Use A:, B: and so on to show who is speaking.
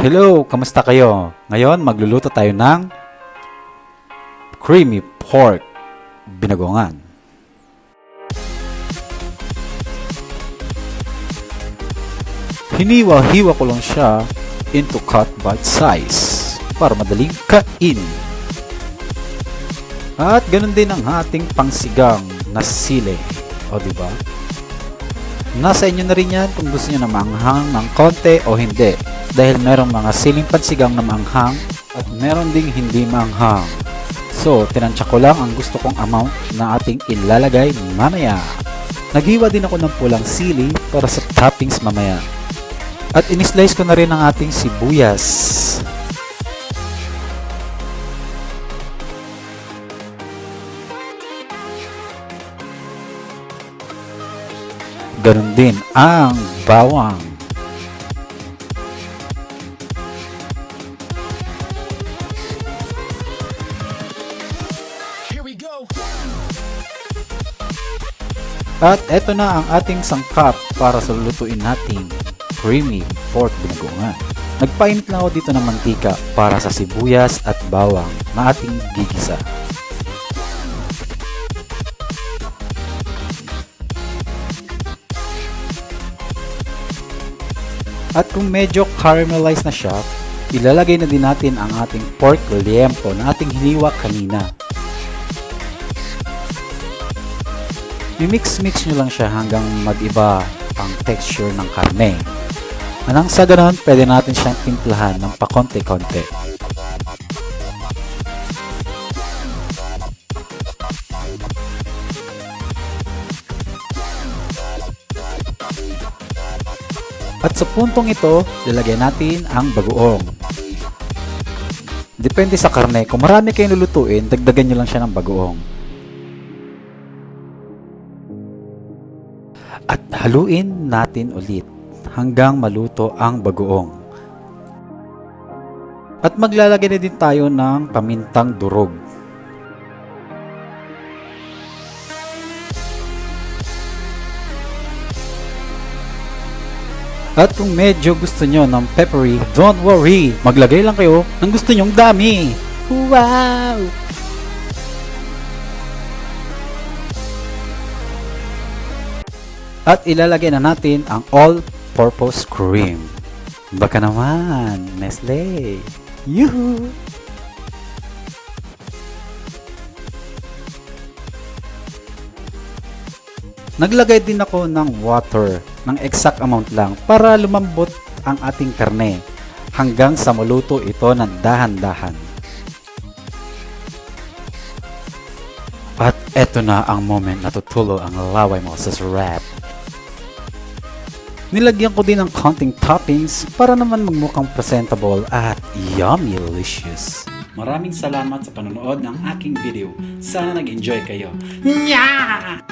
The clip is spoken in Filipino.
A: Hello, kamusta kayo? Ngayon, magluluto tayo ng creamy pork binagoongan. Hiniwa-hiwa ko lang siya into cut bite size para madaling kain. At ganun din ang ating pangsigang na sili. O diba? Nasa inyo na rin yan kung gusto nyo na maanghang ng konti o hindi. Dahil merong mga siling pansigang na maanghang at meron ding hindi maanghang. So, tinansya ko lang ang gusto kong amount na ating ilalagay mamaya. Naghiwa din ako ng pulang sili para sa toppings mamaya. At in-slice ko na rin ang ating sibuyas. Ganun din ang bawang. At eto na ang ating sangkap para sa lulutuin nating creamy pork binagoongan. Nagpainit lang ako dito ng mantika para sa sibuyas at bawang na ating gigisa. At kung medyo caramelized na siya, ilalagay na din natin ang ating pork liempo na ating hiniwa kanina. I-mix-mix nyo lang siya hanggang mag-iba ang texture ng karne. Anang sa ganon, pwede natin siyang timplahan ng pakonti-konti. At sa puntong ito, lalagyan natin ang bagoong. Depende sa karne, kung marami kayong lulutuin, dagdagan nyo lang siya ng bagoong. At haluin natin ulit hanggang maluto ang bagoong. At maglalagay na din tayo ng pamintang durog. At kung medyo gusto nyo ng peppery, don't worry, maglagay lang kayo ng gusto nyong dami. Wow! At ilalagay na natin ang all-purpose cream. Baka naman, Nestle! Yuhu! Naglagay din ako ng water ng exact amount lang para lumambot ang ating karne hanggang sa maluto ito ng dahan-dahan. At eto na ang moment na tutulo ang laway mo sa sarap. Nilagyan ko din ng konting toppings para naman magmukhang presentable at yummy delicious. Maraming salamat sa panonood ng aking video. Sana nag-enjoy kayo. Nya!